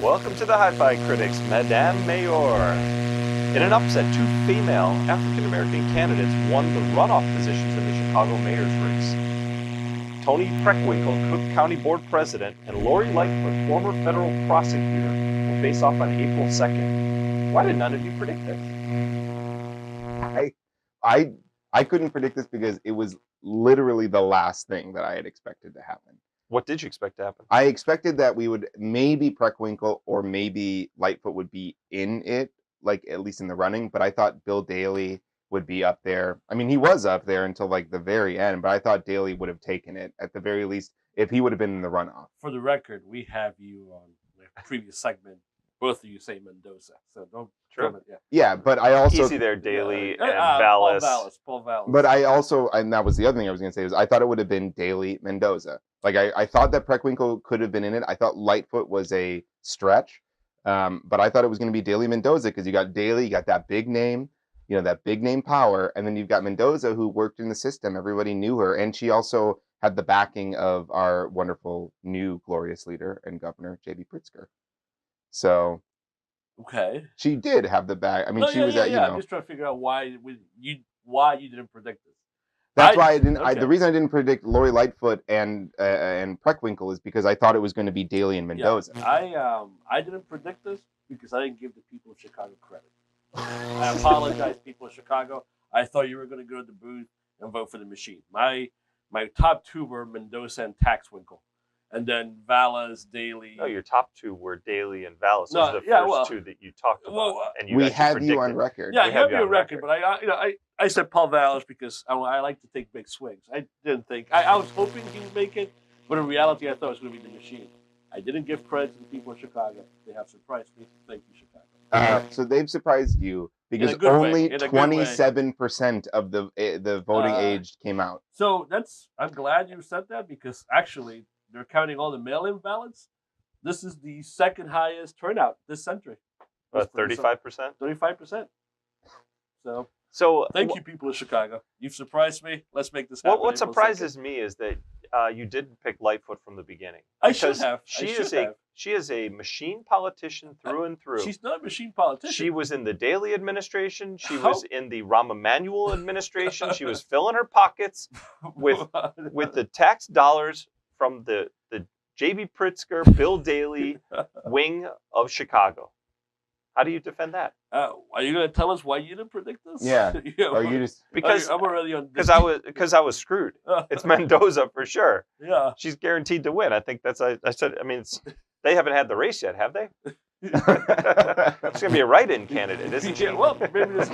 Welcome to the HiFi Critics, Madame Mayor. In an upset, two female African-American candidates won the runoff positions in the Chicago mayor's race. Toni Preckwinkle, Cook County Board President, and Lori Lightfoot, former federal prosecutor, will face off on April 2nd. Why did none of you predict this? I couldn't predict this because it was literally the last thing that I had expected to happen. What did you expect to happen? I expected that we would maybe Preckwinkle or maybe Lightfoot would be in it, like at least in the running, but I thought Bill Daley would be up there. I mean, he was up there until like the very end, but I thought Daley would have taken it at the very least if he would have been in the runoff. For the record, we have you on the previous segment. Both of you say Mendoza, so don't. True. Yeah, but I also Easy there, Daley and Paul Vallis. Vallis. But I also, and that was the other thing I was going to say, is I thought it would have been Daley Mendoza. Like I thought that Preckwinkle could have been in it. I thought Lightfoot was a stretch, but I thought it was going to be Daley Mendoza because you got Daley, you got that big name, you know, that big name power, and then you've got Mendoza who worked in the system. Everybody knew her, and she also had the backing of our wonderful new glorious leader and governor, J.B. Pritzker. So. Okay. She did have the back. I mean, she was at, you know. I'm just trying to figure out why you didn't predict this. That's why I didn't. Okay. The reason I didn't predict Lori Lightfoot and Preckwinkle is because I thought it was going to be Daley and Mendoza. Yeah, I didn't predict this because I didn't give the people of Chicago credit. I apologize, people of Chicago. I thought you were going to go to the booth and vote for the machine. My top two were Mendoza and Taxwinkle. And then Vallis, Daley. No, your top two were Daley and Vallis. Those are the first two that you talked about. And you we have you on record. Yeah, I have you on record. But I said Paul Vallis because I like to take big swings. I didn't think I was hoping he would make it, but in reality, I thought it was going to be the machine. I didn't give credit to the people of Chicago. They have surprised me. Thank you, Chicago. So they've surprised you because only 27% of the voting age came out. So I'm glad you said that because actually. They're counting all the mail-in ballots. This is the second highest turnout this century. 35%? 35%. So thank you, people of Chicago. You've surprised me. Let's make this happen. What surprises me is that you didn't pick Lightfoot from the beginning. I should have. She is a machine politician through and through. She's not a machine politician. She was in the Daley administration. She was in the Rahm Emanuel administration. She was filling her pockets with the tax dollars from the J.B. Pritzker, Bill Daley wing of Chicago. How do you defend that? Are you going to tell us why you didn't predict this? Yeah. Or you just because I'm already on. Because I was screwed. It's Mendoza for sure. Yeah. She's guaranteed to win. I think that's. I said. I mean, they haven't had the race yet, have they? She's going to be a write-in candidate, isn't she? Yeah, well, maybe there's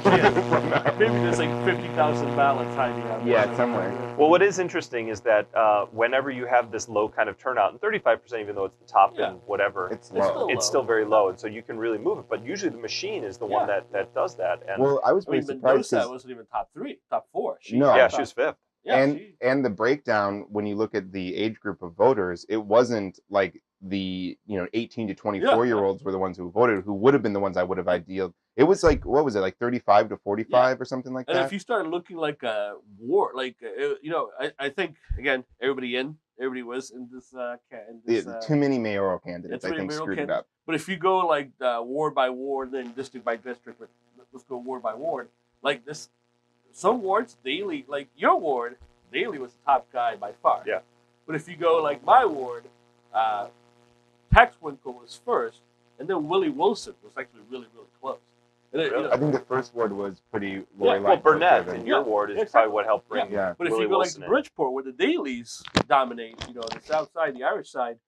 like 50,000 ballots hiding out there. Yeah, somewhere. Well, what is interesting is that whenever you have this low kind of turnout, and 35%, even though it's the top and whatever, it's low. It's still very low, and so you can really move it. But usually the machine is the one that does that. And well, I was pretty surprised. Mendoza wasn't even top 3, top 4. She was fifth. Yeah, and the breakdown when you look at the age group of voters, it wasn't like the 18 to 24-year-olds were the ones who voted, who would have been the ones I would have idealed. It was like, what was it, like 35 to 45 or something like that? And if you start looking like a war, like I think again, everybody was in this. Too many mayoral candidates, I think, screwed it up. But if you go like ward by ward, then district by district, but let's go ward by ward. Like this, some wards, Daley, like your ward, Daley was the top guy by far. Yeah. But if you go like my ward, Taxwinkle was first, and then Willie Wilson was actually really, really close. And I think the first ward was pretty Lori Lightfoot. Well, Burnett in your ward is probably what helped bring. Yeah. But if you go like to Bridgeport, where the Daleys dominate, the south side, the Irish side,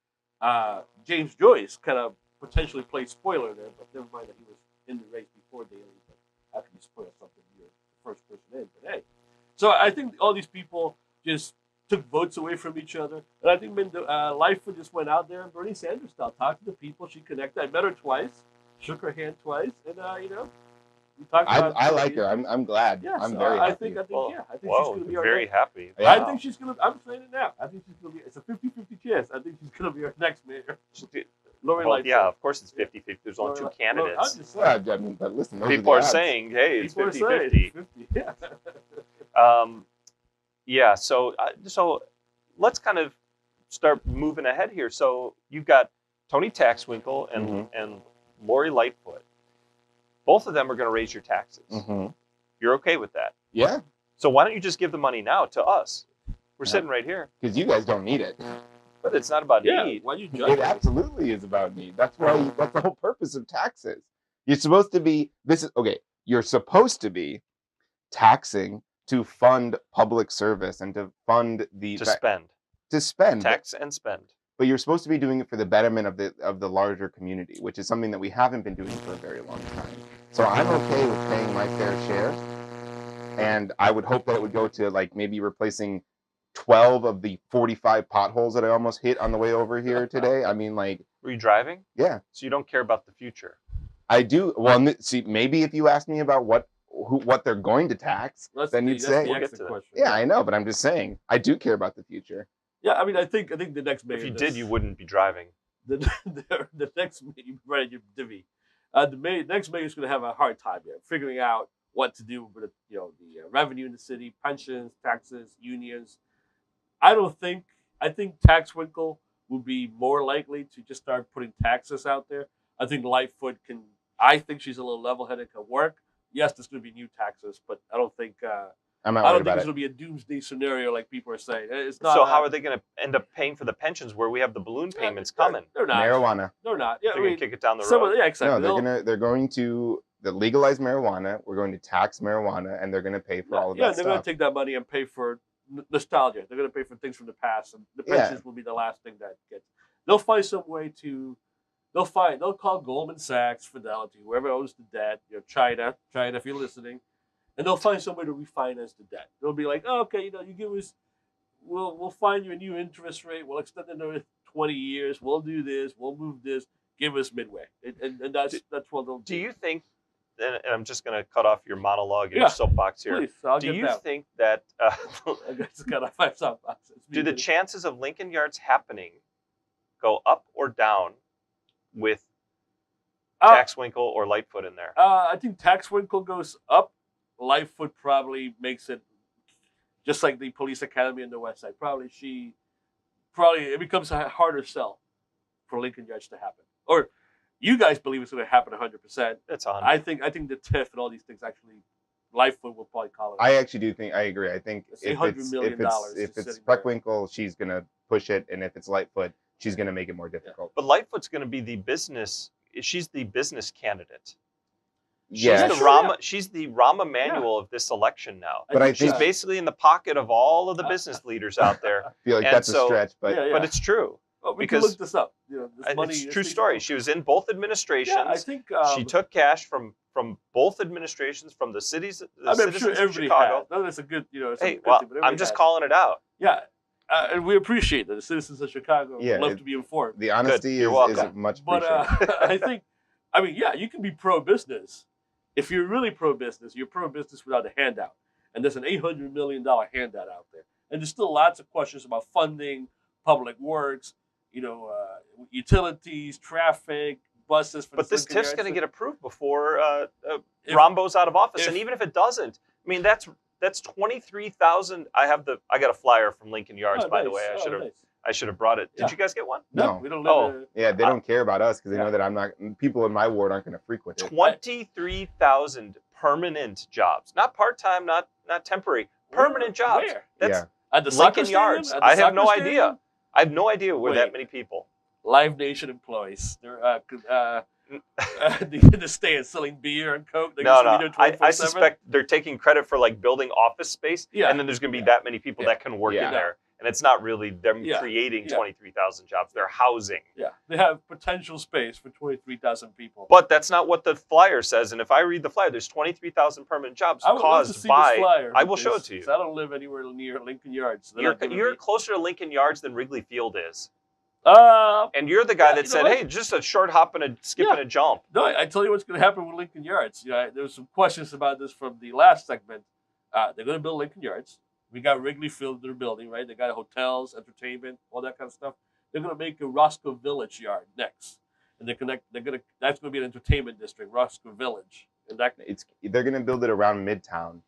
James Joyce kind of potentially played spoiler there, but never mind that he was in the race before Daley. But after you spoil something, you're the first person in. But hey, so I think all these people just took votes away from each other. And I think Lightfoot just went out there and Bernie Sanders style, talked to the people. She connected. I met her twice, shook her hand twice, and we talked about. I like her. I'm glad. Yeah, I'm very happy. I think she's going to be our very happy. Yeah. I think she's going to. I'm saying it now. I think she's going to be. It's a 50-50 chance. I think she's going to be our next mayor. Lori Lightfoot. Yeah, of course it's 50-50. There's only two candidates. I mean, but listen, people are saying, hey, it's 50-50. Yeah. Yeah, so let's kind of start moving ahead here. So you've got Toni Preckwinkle and Mhm. and Lori Lightfoot, both of them are going to raise your taxes. Mm-hmm. You're okay with that? Yeah, So why don't you just give the money now to us? We're Yeah. sitting right here. because you guys don't need it. But it's not about Yeah, need. why you It judge us? absolutely is about need. That's the whole purpose of taxes. You're supposed to be you're supposed to be taxing to fund public service and to fund To spend. to spend. Tax and spend. But you're supposed to be doing it for the betterment of the larger community, which is something that we haven't been doing for a very long time. So I'm okay with paying my fair share, and I would hope that it would go to like maybe replacing 12 of the 45 potholes that I almost hit on the way over here today. I mean, like, Were you driving? yeah, So you don't care about the future. I do. Well, see, maybe if you ask me about what they're going to tax, then you'd say, We'll get exit to that. question. yeah, I know, but I'm just saying, I do care about the future. Yeah, I mean, I think the next mayor. If you did, you wouldn't be driving. The next mayor, right, your divvy. Next mayor is going to have a hard time here figuring out what to do with the revenue in the city, pensions, taxes, unions. I think Preckwinkle would be more likely to just start putting taxes out there. I think Lightfoot can. I think she's a little level-headed, can work. Yes, there's going to be new taxes, but I don't think. I'm not I worried don't think about it's it. going to be a doomsday scenario like people are saying. It's not. So how are they going to end up paying for the pensions where we have the balloon payments coming? They're not. Marijuana. They're not. Yeah, They're I going mean, to kick it down the some road. of, yeah, exactly. No, they're going to legalize marijuana. We're going to tax marijuana, and they're going to pay for all of that they're going stuff. to take that money and pay for nostalgia. They're going to pay for things from the past, and the pensions will be the last thing that gets. They'll find some way to. They'll call Goldman Sachs, Fidelity, whoever owns the debt, China, if you're listening, and they'll find some way to refinance the debt. They'll be like, oh, okay, you give us, we'll find you a new interest rate. We'll extend it another 20 years. We'll do this. We'll move this. Give us midway, and that's what they'll do. Do you think? And I'm just going to cut off your monologue and your soapbox here. Please, I'll Do get you that. think that? I guess got off my soapbox. Do the chances of Lincoln Yards happening go up or down with Preckwinkle or Lightfoot in there? I think Preckwinkle goes up. Lightfoot probably makes it just like the police academy in the West Side. Probably it becomes a harder sell for Lincoln Yards to happen. Or you guys believe it's going to happen 100%. It's on. I think the TIF and all these things actually, Lightfoot will probably call it. I actually do think I agree. I think It's if $800 million it's Preckwinkle, she's going to push it, and if it's Lightfoot, she's going to make it more difficult. But Lightfoot's going to be the business. She's the business candidate. Yeah, She's the Rahm Emanuel of this election now. But I She's think basically in the pocket of all of the business leaders out there. I feel like And that's so- a stretch, but But it's true. Well, we because can look this up. This money. It's a true story. She was in both administrations. Yeah, I think she took cash from both administrations, from the cities. I'm citizens sure of everybody Chicago. has. No, that's a good. It's a Hey, good well, thing, but I'm everybody just has. calling it out. Yeah, and we appreciate that the citizens of Chicago love to be informed. the honesty You're is welcome. much But appreciated. you can be pro-business. If you're really pro-business, you're pro-business without a handout. And there's an $800 million handout out there. And there's still lots of questions about funding, public works, utilities, traffic, buses. But this TIF's going to get approved before If- Rombo's out of office, if- and even if it doesn't, I mean that's 23,000. I got a flyer from Lincoln Yards, by the way. I should have brought it. Did Yeah. you guys get one? No. we don't live. Yeah, they don't care about us because they know that people in my ward aren't going to frequent it. 23,000 permanent jobs, not part-time, not temporary, permanent jobs. Where? That's At the soccer Lincoln stadium? Yards. At the I have soccer no stadium? idea. I have no idea where Wait. that many people. Live Nation employees. They're they get to stay and selling beer and Coke. They're No. gonna be there I 24/7. suspect they're taking credit for like building office space, Yeah. and then there's going to be that many people that can work Yeah. in there, and it's not really them Yeah. creating Yeah. 23,000 jobs. They're housing. Yeah, they have potential space for 23,000 people. But that's not what the flyer says. And if I read the flyer, there's 23,000 permanent jobs I would love to caused see by. this flyer. I will show it to you. because I don't live anywhere near Lincoln Yards. So they're You're, not giving you're me- closer to Lincoln Yards than Wrigley Field is. Uh, And you're the guy Yeah, that you said, know what? hey, just a short hop and a skip and a jump. no, I tell you what's going to happen with Lincoln Yards. There was some questions about this from the last segment. They're going to build Lincoln Yards. We got Wrigley Field they're building, right? They got hotels, entertainment, all that kind of stuff. They're going to make a Roscoe Village yard next, and that's going to be an entertainment district, Roscoe Village, and that They're going to build it around Midtown.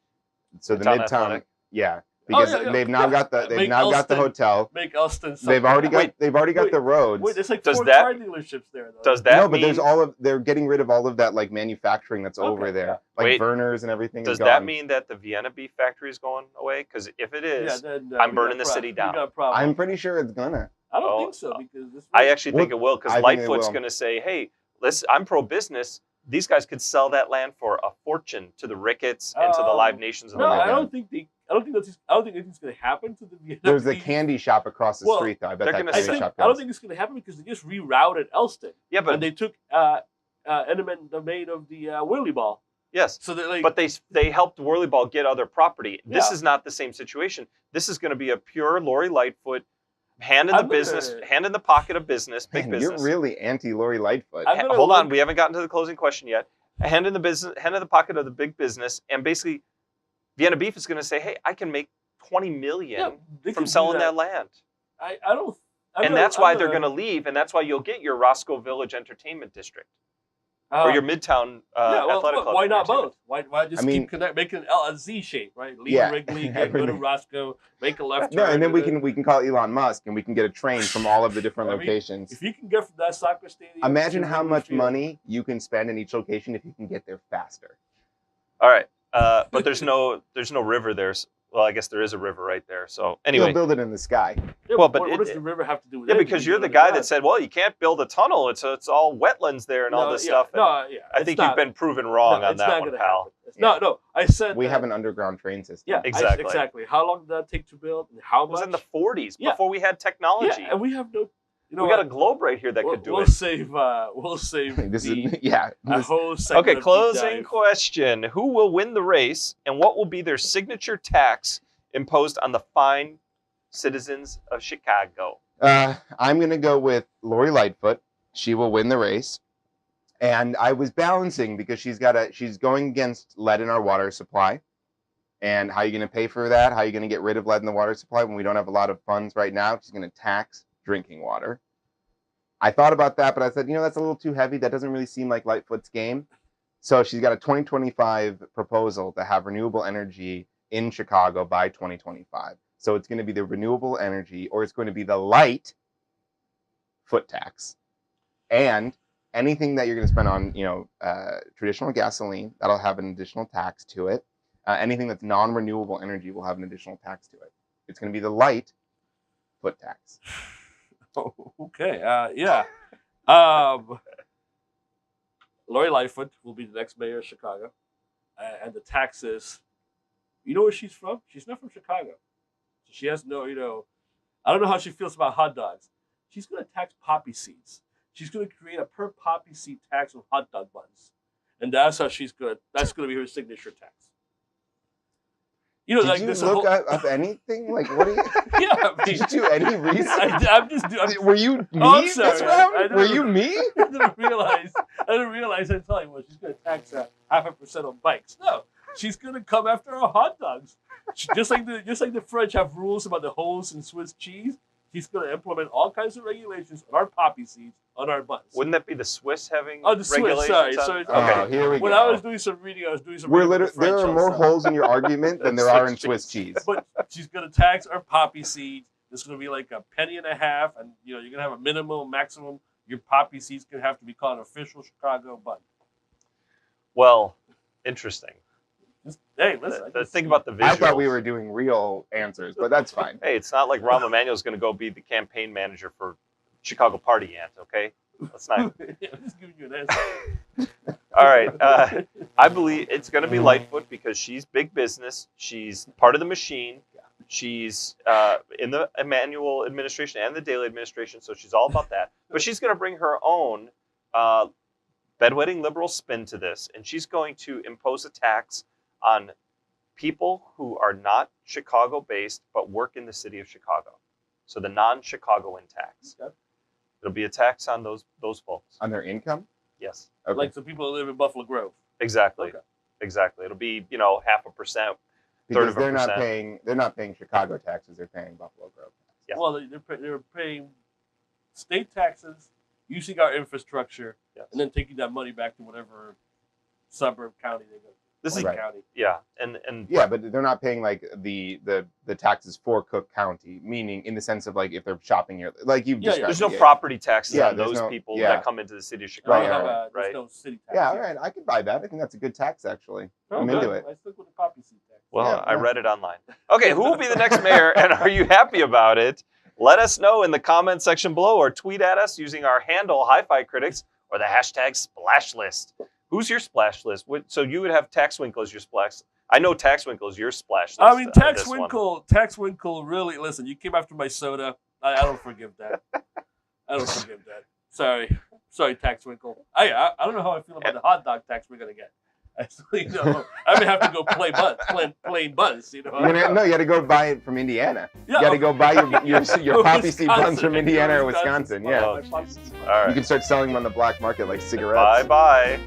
So the Midtown Midtown, Athletic. yeah. because Oh, yeah, they've now got the Make got the Elston- hotel. Make Elston. They've already got the roads. Wait, there's like Does 4 that- car dealerships there, though. Does that No, but mean, there's they're getting rid of all of that like manufacturing that's Okay, over there, yeah. like Wait, Verner's and everything. does is that gone. mean that the Vienna beef factory is going away? Because if it is, then, I'm we burning got the city we down. got a problem. I'm pretty sure it's gonna. I don't Oh, think so because this. I actually think it will, I because think it Lightfoot's will. going to say, hey, listen, I'm pro-business. These guys could sell that land for a fortune to the Ricketts and to the Live Nations of No, the world. I don't think anything's going to happen to the Vienna There's a beef. candy shop across the Well, street, though. I bet they're that gonna candy say- shop I don't goes. think it's going to happen because they just rerouted Elston Yeah, but and they took eminent domain of the Whirly Ball. yes. So they're like, But they helped Whirly Ball get other property. This Yeah. is not the same situation. This is going to be a pure Lori Lightfoot, hand in the business, hand in the pocket of business, big Man, business. you're really anti Lori Lightfoot. I'm gonna Hold on, look- we haven't gotten to the closing question yet. A hand in the business, hand in the pocket of the big business, and basically, Vienna Beef is going to say, "Hey, I can make $20 million yeah, they from can do selling that land," I don't. and that's why they're going to leave, and that's why you'll get your Roscoe Village Entertainment District or your Midtown Athletic Club. Why not Entertainment. both? Why just I mean- keep making a Z shape, right? Leave Yeah. Wrigley, go to Everything. Roscoe, make a left No, turn. and then we can call Elon Musk and we can get a train from all of the different I mean, locations. If you can get from that soccer stadium, Imagine to how Wrigley much Field. money you can spend in each location if you can get there faster. All right, but there's no river there. Well, I guess there is a river right there. So anyway, They'll build it in the sky. Yeah, Well, but what it- does the river have to do with yeah, it? because you're the guy that said, "Well, you can't build a tunnel. It's all wetlands there and all this stuff." And I think you've been proven wrong on that one, pal. No, I said We that- have an underground train system. Yeah, Exactly. exactly. How long did that take to build? And how It was much? in the 40s Yeah. before we had technology. Yeah, and we have no. You know, we got a what? globe right here that could do we'll it. Save. We'll save. This the, is yeah. a this- whole segment Okay, of deep closing dive. question. Who will win the race and what will be their signature tax imposed on the fine citizens of Chicago? I'm gonna go with Lori Lightfoot. She will win the race. And I was balancing because she's going against lead in our water supply. And how are you going to pay for that? How are you going to get rid of lead in the water supply when we don't have a lot of funds right now? She's going to tax drinking water. I thought about that, but I said, that's a little too heavy. That doesn't really seem like Lightfoot's game. So she's got a 2025 proposal to have renewable energy in Chicago by 2025. So it's going to be the renewable energy, or it's going to be the light foot tax. And anything that you're going to spend on, traditional gasoline, that'll have an additional tax to it. Anything that's non-renewable energy will have an additional tax to it. It's going to be the light foot tax. Oh, okay. Yeah. Lori Lightfoot will be the next mayor of Chicago, and the taxes. You know where she's from? She's not from Chicago. She has no. I don't know how she feels about hot dogs. She's going to tax poppy seeds. She's going to create a per poppy seed tax on hot dog buns, and that's how she's going. That's going to be her signature tax. Did like you this look whole, up anything? Like, what? Yeah, I mean, Did you do any research? I'm just doing. Were you me I'm sorry, this I round? didn't- Were you me? I didn't realize. I'm telling you what, she's going to tax 0.5% on bikes. No, she's going to come after our hot dogs. Just like the French have rules about the holes in Swiss cheese, she's going to implement all kinds of regulations on our poppy seeds on our buns. Wouldn't that be the Swiss having Oh, the Swiss, regulations? sorry. Oh, here we When go. I was doing some reading, I was doing some. reading with the There French are more also. holes in your argument than there are in Swiss cheese. But she's going to tax our poppy seeds. It's going to be like $0.015, and you're going to have a minimum, maximum. Your poppy seeds can have to be called an official Chicago bun. Well, interesting. Hey, listen. Think about the visuals. I thought we were doing real answers, but that's fine. Hey, it's not like Rahm Emanuel's going to go be the campaign manager for Chicago Party Ant, okay? Let's not. I'm just giving you an answer. All right. I believe it's going to be Lightfoot because she's big business. She's part of the machine. She's in the Emanuel administration and the Daley administration, so she's all about that. But she's going to bring her own bedwetting liberal spin to this, and she's going to impose a tax on people who are not Chicago-based but work in the city of Chicago. So the non-Chicagoan tax. Okay. It'll be a tax on those folks. On their income? Yes. Okay. Like some people who live in Buffalo Grove. Exactly. Okay. Exactly. It'll be 0.5%. Because third of a they're not paying Chicago taxes, they're paying Buffalo Grove taxes. Yeah. Well, they're paying state taxes, using our infrastructure, Yes. and then taking that money back to whatever suburb, county they go to. This is Right. county. yeah, and Yeah, but they're not paying like the taxes for Cook County, meaning in the sense of like if they're shopping here, like you've Yeah, yeah. described. there's no property taxes Yeah, on there's those no- people yeah. that come into the city of We Chicago, don't have right, there's right? no city tax. Yeah, all right, I could buy that. I think that's a good tax actually. Oh, I'm good. into it. I stick with the poppy seed tax. Well, Yeah, I yeah. read it online. Okay, who will be the next mayor, and are you happy about it? Let us know in the comment section below, or tweet at us using our handle HiFi Critics or the hashtag Splash List. Who's your splash list? So you would have Taxwinkle as your splash. I know Taxwinkle is your splash list. I mean, this one. Taxwinkle really, listen, you came after my soda. I don't forgive that. I don't forgive that. Sorry, Taxwinkle. I don't know how I feel about the hot dog tax we're going to get. Actually, no, I may have to go plain buzz, you know. You got to go buy it from Indiana. Yeah, You got to go buy your poppy seed buns Wisconsin. from Indiana or Wisconsin. Yeah. Oh, My poppy Jesus. seed buns. All You right. can start selling them on the black market like cigarettes. Bye-bye.